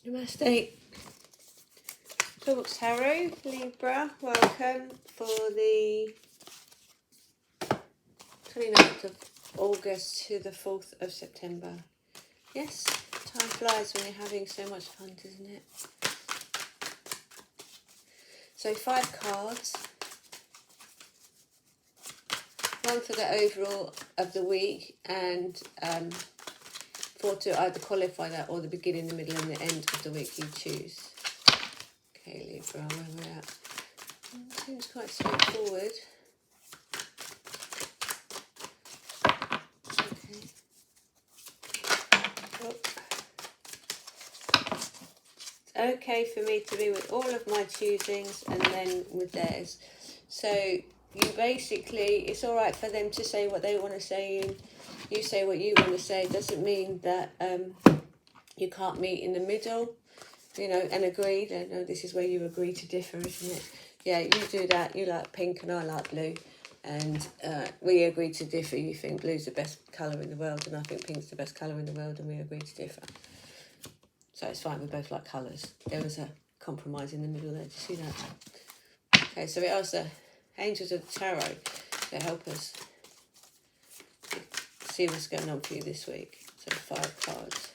Namaste. Toolbox Tarot, Libra, welcome for the 29th of August to the 4th of September. Yes, time flies when you're having so much fun, doesn't it? So 5 cards. One for the overall of the week and 4 to either qualify that or the beginning, the middle and the end of the week you choose. Okay, Libra, where we're at. Seems quite straightforward. Okay. Oh. It's okay for me to be with all of my choosings and then with theirs. So you basically, it's all right for them to say what they want to say and you say what you want to say. It doesn't mean that you can't meet in the middle, you know, and agree. I know this is where you agree to differ, isn't it? Yeah, you do that. You like pink and I like blue. And we agree to differ. You think blue's the best colour in the world and I think pink's the best colour in the world and we agree to differ. So it's fine, we both like colours. There was a compromise in the middle there. Do you see that? Okay, so we ask the angels of the tarot to help us see what's going on for you this week. So 5 cards.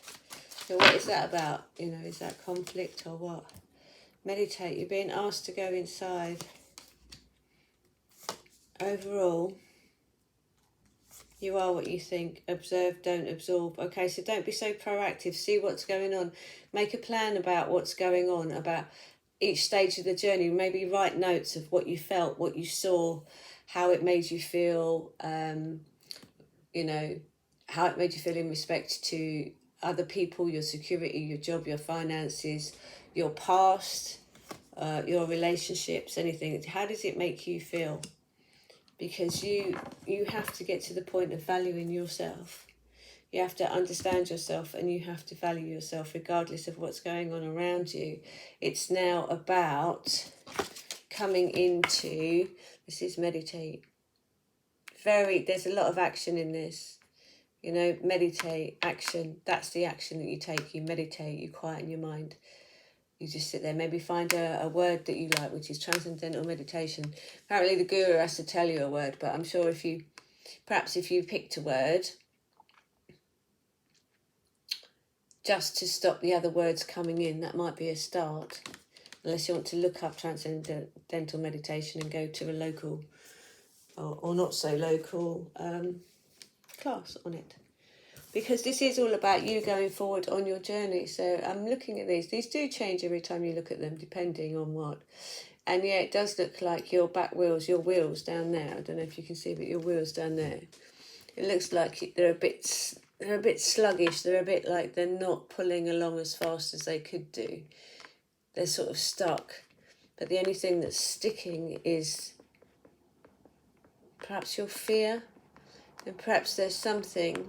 So what is that about? You know, is that conflict or what? Meditate. You're being asked to go inside. Overall, you are what you think. Observe, don't absorb. Okay, so don't be so proactive. See what's going on. Make a plan about what's going on, about each stage of the journey. Maybe write notes of what you felt, what you saw, how it made you feel, you know, how it made you feel in respect to other people, your security, your job, your finances, your past, your relationships, anything. How does it make you feel? Because you have to get to the point of valuing yourself. You have to understand yourself and you have to value yourself regardless of what's going on around you. It's now about coming into, this is meditate. There's a lot of action in this. You know, meditate, action. That's the action that you take. You meditate, you quieten your mind. You just sit there. Maybe find a word that you like, which is transcendental meditation. Apparently the guru has to tell you a word, but I'm sure if you picked a word, just to stop the other words coming in, that might be a start. Unless you want to look up transcendental meditation and go to a local or not so local class on it. Because this is all about you going forward on your journey. So I'm looking at these. These do change every time you look at them, depending on what. And yeah, it does look like your back wheels, your wheels down there. I don't know if you can see, but your wheels down there. It looks like they're a bit sluggish. They're a bit like they're not pulling along as fast as they could do. They're sort of stuck. But the only thing that's sticking is perhaps your fear. And perhaps there's something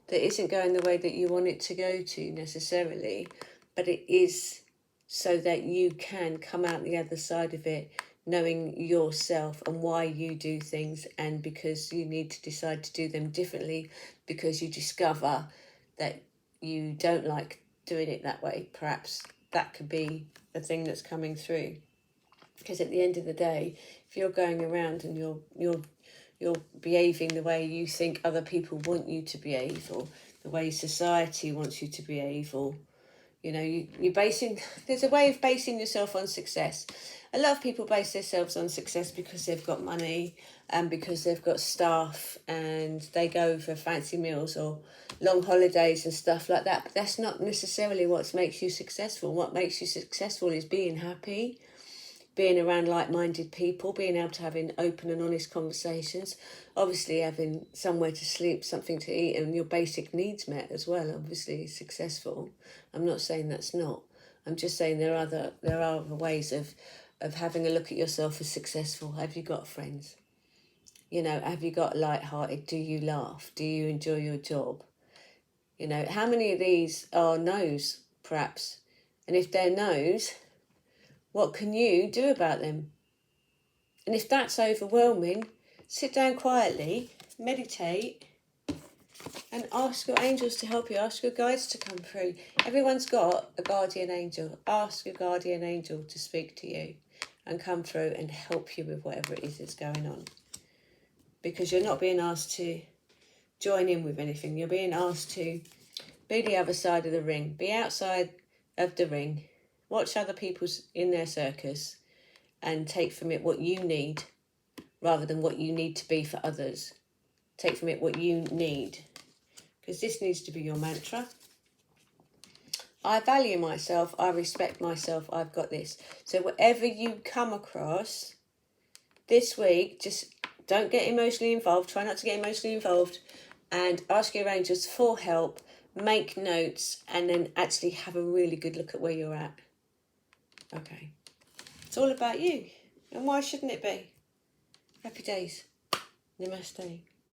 that isn't going the way that you want it to go to necessarily, but it is so that you can come out the other side of it knowing yourself and why you do things, and because you need to decide to do them differently because you discover that you don't like doing it that way. Perhaps that could be the thing that's coming through. Because at the end of the day, if you're going around and you're behaving the way you think other people want you to behave, or the way society wants you to behave, or you know, you're basing, there's a way of basing yourself on success. A lot of people base themselves on success because they've got money and because they've got staff and they go for fancy meals or long holidays and stuff like that. But that's not necessarily what makes you successful. What makes you successful is being happy, being around like-minded people, being able to have open and honest conversations, obviously having somewhere to sleep, something to eat, and your basic needs met as well, obviously successful. I'm not saying that's not. I'm just saying there are other ways of having a look at yourself as successful. Have you got friends? You know, have you got light-hearted? Do you laugh? Do you enjoy your job? You know, how many of these are no's, perhaps? And if they're no's, what can you do about them? And if that's overwhelming, sit down quietly, meditate, And ask your angels to help you. Ask your guides to come through. Everyone's got a guardian angel. Ask your guardian angel to speak to you and come through and help you with whatever it is that's going on. Because you're not being asked to join in with anything. You're being asked to be the other side of the ring. Be outside of the ring. Watch other people in their circus and take from it what you need rather than what you need to be for others. Take from it what you need. Because this needs to be your mantra. I value myself. I respect myself. I've got this. So whatever you come across this week, just don't get emotionally involved. Try not to get emotionally involved. And ask your angels for help. Make notes. And then actually have a really good look at where you're at. Okay. It's all about you. And why shouldn't it be? Happy days. Namaste.